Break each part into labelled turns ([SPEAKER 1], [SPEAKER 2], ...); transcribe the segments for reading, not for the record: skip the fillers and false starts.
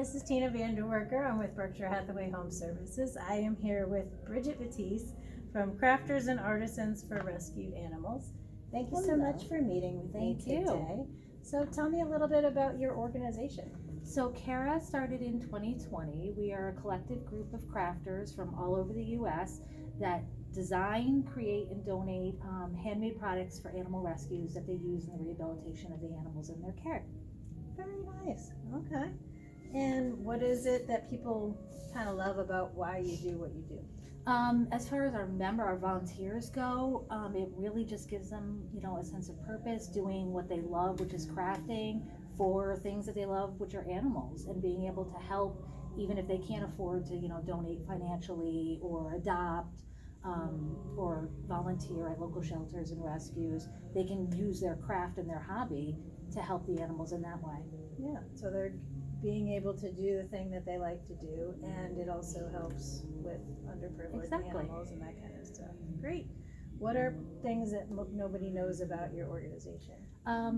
[SPEAKER 1] this is Tina VanDerwerker. I'm with Berkshire Hathaway HomeServices. I am here with Bridget Battease from Crafters and Artisans for Rescued Animals. Thank you so much for meeting with me today. So tell me a little bit about your organization.
[SPEAKER 2] So CARA started in 2020. We are a collective group of crafters from all over the U.S. that design, create, and donate handmade products for animal rescues that they use in the rehabilitation of the animals in their care.
[SPEAKER 1] Very nice. Okay. And what is it that people kind of love about why you do what you do?
[SPEAKER 2] As far as our volunteers go, it really just gives them, a sense of purpose, doing what they love, which is crafting for things that they love, which are animals, and being able to help, even if they can't afford to, donate financially or adopt, or volunteer at local shelters and rescues. They can use their craft and their hobby to help the animals in that way.
[SPEAKER 1] Yeah, so they're being able to do the thing that they like to do, and it also helps with underprivileged animals and that kind of stuff. Great. What are things that nobody knows about your organization?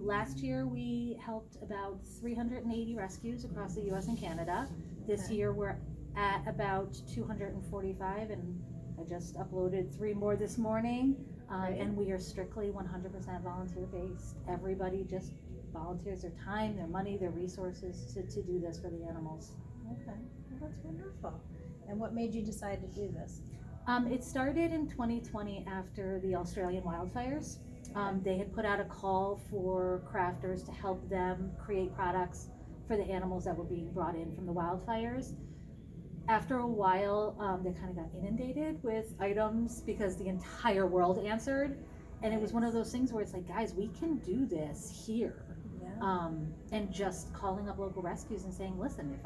[SPEAKER 2] Last year we helped about 380 rescues across the US and Canada. This year we're at about 245, and I just uploaded 3 more this morning. And we are strictly 100% volunteer based. Everybody just volunteers their time, their money, their resources to do this for the animals.
[SPEAKER 1] Okay, well, that's wonderful. And what made you decide to do this?
[SPEAKER 2] It started in 2020 after the Australian wildfires. They had put out a call for crafters to help them create products for the animals that were being brought in from the wildfires. After a while, they kind of got inundated with items because the entire world answered. And it was one of those things where it's like, guys, we can do this here.
[SPEAKER 1] Yeah.
[SPEAKER 2] And just calling up local rescues and saying, listen,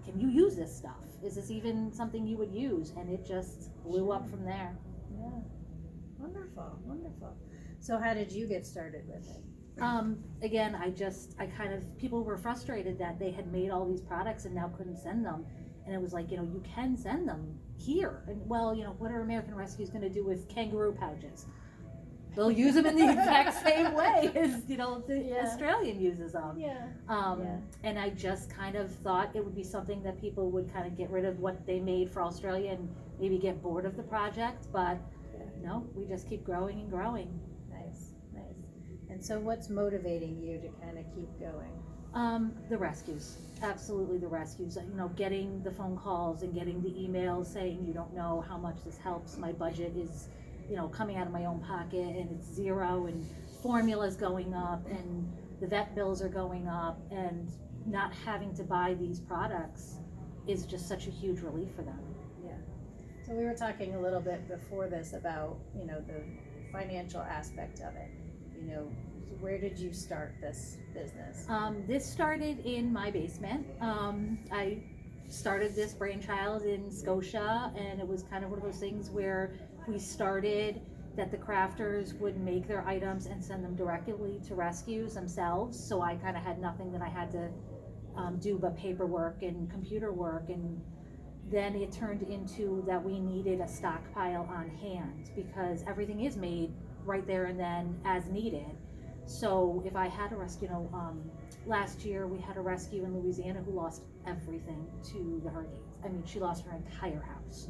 [SPEAKER 2] can you use this stuff? Is this even something you would use? And it just blew up from there.
[SPEAKER 1] Yeah. Wonderful, wonderful. So how did you get started with it?
[SPEAKER 2] Again, people were frustrated that they had made all these products and now couldn't send them. And it was like, you can send them here. And well, what are American Rescues going to do with kangaroo pouches? They'll use them in the exact same way as, the Australian uses them.
[SPEAKER 1] Yeah.
[SPEAKER 2] And I just kind of thought it would be something that people would kind of get rid of what they made for Australia and maybe get bored of the project. But no, we just keep growing and growing.
[SPEAKER 1] Nice, nice. And so what's motivating you to kind of keep going?
[SPEAKER 2] The rescues, absolutely the rescues. Getting the phone calls and getting the emails saying you don't know how much this helps. My budget is, coming out of my own pocket and it's zero, and formula's going up and the vet bills are going up, and not having to buy these products is just such a huge relief for them.
[SPEAKER 1] Yeah. So we were talking a little bit before this about, the financial aspect of it. Where did you start this business?
[SPEAKER 2] This started in my basement. I started this brainchild in Scotia, and it was kind of one of those things where we started that the crafters would make their items and send them directly to rescues themselves. So I kind of had nothing that I had to do but paperwork and computer work. And then it turned into that we needed a stockpile on hand because everything is made right there and then as needed. So if I had a rescue, last year we had a rescue in Louisiana who lost everything to the hurricanes. I mean, she lost her entire house.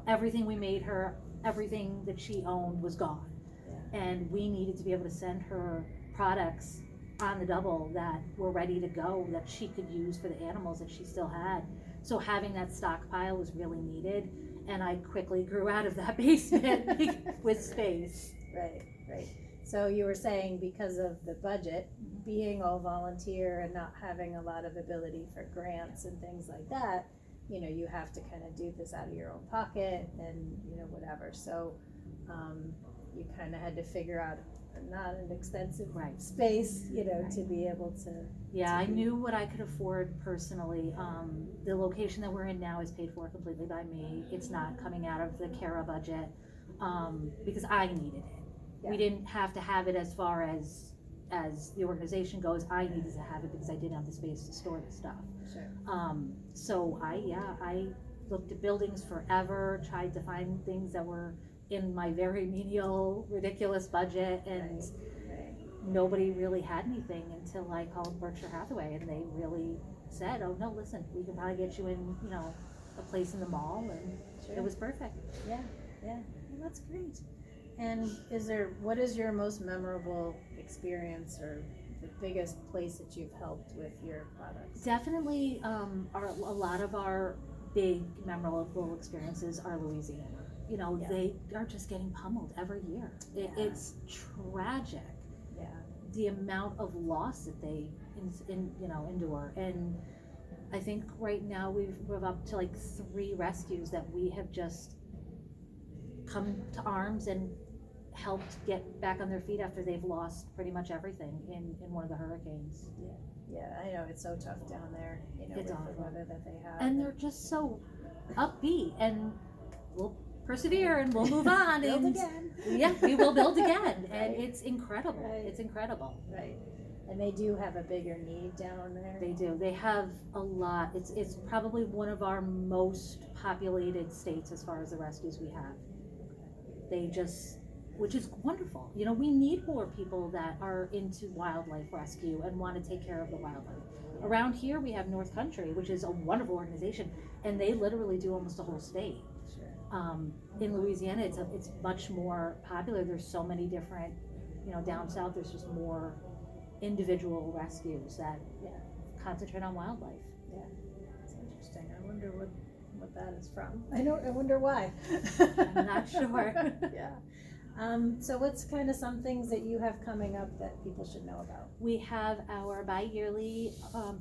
[SPEAKER 2] Everything we made her, everything that she owned was gone. Yeah. And we needed to be able to send her products on the double that were ready to go, that she could use for the animals that she still had. So having that stockpile was really needed. And I quickly grew out of that basement with space.
[SPEAKER 1] Right, right. So you were saying because of the budget, being all volunteer and not having a lot of ability for grants and things like that, you have to kind of do this out of your own pocket and, whatever. So you kind of had to figure out not an expensive space, to be able to.
[SPEAKER 2] Yeah, I knew what I could afford personally. The location that we're in now is paid for completely by me. It's not coming out of the CARA budget because I needed it. Yeah. We didn't have to have it as far as the organization goes. I needed to have it because I didn't have the space to store the stuff.
[SPEAKER 1] Sure.
[SPEAKER 2] So I looked at buildings forever, tried to find things that were in my very menial, ridiculous budget, and nobody really had anything until I called Berkshire Hathaway, and they really said, oh no, listen, we can probably get you in, you know, a place in the mall, and
[SPEAKER 1] Sure.
[SPEAKER 2] it was perfect.
[SPEAKER 1] Yeah, well, that's great. And what is your most memorable experience or the biggest place that you've helped with your products?
[SPEAKER 2] Definitely, a lot of our big memorable experiences are Louisiana. You know,
[SPEAKER 1] Yeah.
[SPEAKER 2] they are just getting pummeled every year. It's tragic.
[SPEAKER 1] Yeah.
[SPEAKER 2] The amount of loss that they endure. And I think right now we're up to like 3 rescues that we have just come to arms and helped get back on their feet after they've lost pretty much everything in one of the hurricanes.
[SPEAKER 1] Yeah, I know, it's so tough down there, you know,
[SPEAKER 2] It's
[SPEAKER 1] with
[SPEAKER 2] awful.
[SPEAKER 1] the weather that they have.
[SPEAKER 2] And they're just so upbeat, and we'll persevere and we'll move on.
[SPEAKER 1] Build
[SPEAKER 2] and
[SPEAKER 1] again.
[SPEAKER 2] Yeah, we will build again. And
[SPEAKER 1] Right.
[SPEAKER 2] it's incredible.
[SPEAKER 1] Right.
[SPEAKER 2] It's incredible.
[SPEAKER 1] Right. And they do have a bigger need down there.
[SPEAKER 2] They do. They have a lot. It's probably one of our most populated states as far as the rescues we have. They just, which is wonderful. You know, we need more people that are into wildlife rescue and want to take care of the wildlife. Around here, we have North Country, which is a wonderful organization, and they literally do almost the whole state.
[SPEAKER 1] Sure.
[SPEAKER 2] In Louisiana, it's much more popular. There's so many different, you know, down south, there's just more individual rescues that concentrate on wildlife.
[SPEAKER 1] Yeah, it's interesting. I wonder what that is from. I wonder why.
[SPEAKER 2] I'm not sure.
[SPEAKER 1] Yeah. So what's kind of some things that you have coming up that people should know about?
[SPEAKER 2] We have our bi-yearly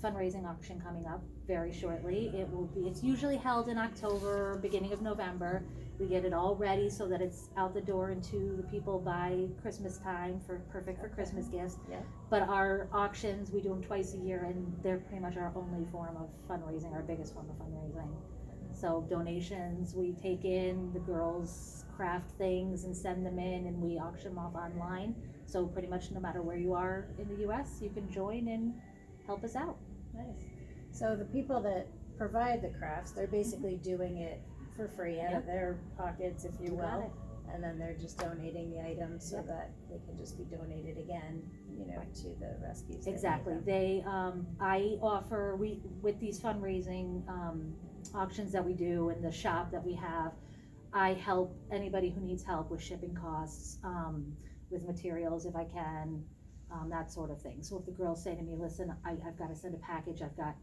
[SPEAKER 2] fundraising auction coming up very shortly. It's usually held in October, beginning of November. We get it all ready so that it's out the door and to the people by Christmas time, perfect for Christmas gifts.
[SPEAKER 1] Yeah.
[SPEAKER 2] But our auctions, we do them twice a year, and they're pretty much our only form of fundraising, our biggest form of fundraising. So donations, we take in, the girls craft things and send them in, and we auction them off online. So pretty much no matter where you are in the US, you can join and help us out.
[SPEAKER 1] Nice. So the people that provide the crafts, they're basically doing it for free out of their pockets, if you
[SPEAKER 2] got
[SPEAKER 1] will.
[SPEAKER 2] it.
[SPEAKER 1] And then they're just donating the items so that they can just be donated again, you know, to the rescues. that need
[SPEAKER 2] Exactly.
[SPEAKER 1] them.
[SPEAKER 2] They, I offer, with these fundraising auctions that we do and the shop that we have, I help anybody who needs help with shipping costs, with materials if I can, that sort of thing. So if the girls say to me, listen, I've got to send a package, I've got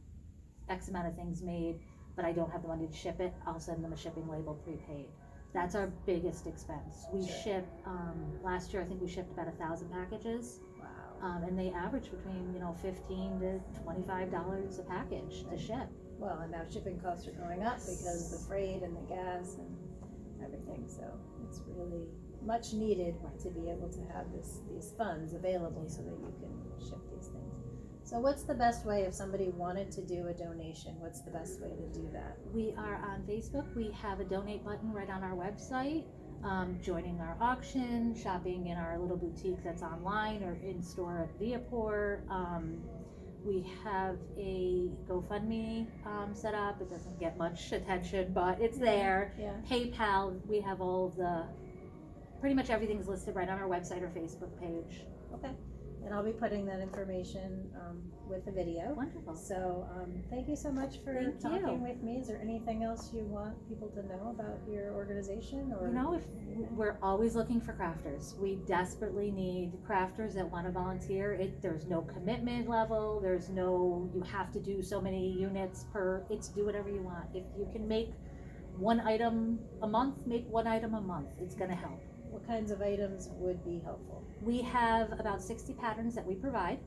[SPEAKER 2] X amount of things made, but I don't have the money to ship it, I'll send them a shipping label prepaid. That's our biggest expense. We ship, last year I think we shipped about 1,000 packages.
[SPEAKER 1] Wow.
[SPEAKER 2] And they average between, you know, $15 to $25 a package to ship.
[SPEAKER 1] Well, and now shipping costs are going up because the freight and the gas and everything, so it's really much needed to be able to have these funds available so that you can ship these things. So what's the best way if somebody wanted to do a donation? What's the best way to do that?
[SPEAKER 2] We are on Facebook. We have a donate button right on our website. Joining our auction, shopping in our little boutique that's online or in store at Viaport. We have a GoFundMe set up. It doesn't get much attention, but it's there.
[SPEAKER 1] Yeah.
[SPEAKER 2] PayPal, we have all of pretty much everything's listed right on our website or Facebook page.
[SPEAKER 1] Okay. And I'll be putting that information with the video.
[SPEAKER 2] Wonderful.
[SPEAKER 1] So thank you so much for
[SPEAKER 2] Thank
[SPEAKER 1] talking
[SPEAKER 2] you.
[SPEAKER 1] with me. Is there anything else you want people to know about your organization? Or
[SPEAKER 2] You know, if we're always looking for crafters. We desperately need crafters that want to volunteer. There's no commitment level. There's no, you have to do so many units it's do whatever you want. If you can make one item a month, make one item a month. It's going to help.
[SPEAKER 1] what kinds of items would be helpful?
[SPEAKER 2] We have about 60 patterns that we provide.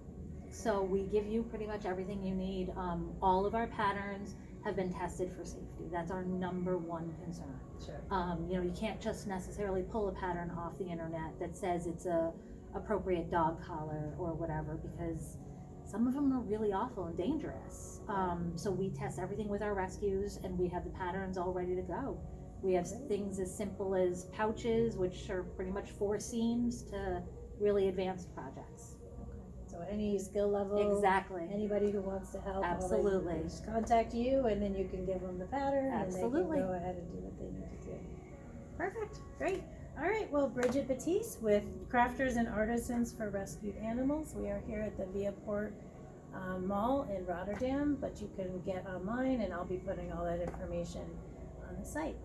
[SPEAKER 2] So we give you pretty much everything you need. All of our patterns have been tested for safety. That's our number one concern.
[SPEAKER 1] Sure.
[SPEAKER 2] You know, you can't just necessarily pull a pattern off the internet that says it's a appropriate dog collar or whatever, because some of them are really awful and dangerous. So we test everything with our rescues, and we have the patterns all ready to go. We have things as simple as pouches, which are pretty much 4 seams, to really advanced projects.
[SPEAKER 1] So any skill level,
[SPEAKER 2] Exactly.
[SPEAKER 1] anybody who wants to help, all they
[SPEAKER 2] Absolutely.
[SPEAKER 1] do is just contact you, and then you can give them the pattern,
[SPEAKER 2] Absolutely.
[SPEAKER 1] and they can go ahead and do what they need to do. Perfect, great. All right, well, Bridget Battease with Crafters and Artisans for Rescued Animals. We are here at the Viaport mall in Rotterdam, but you can get online, and I'll be putting all that information on the site.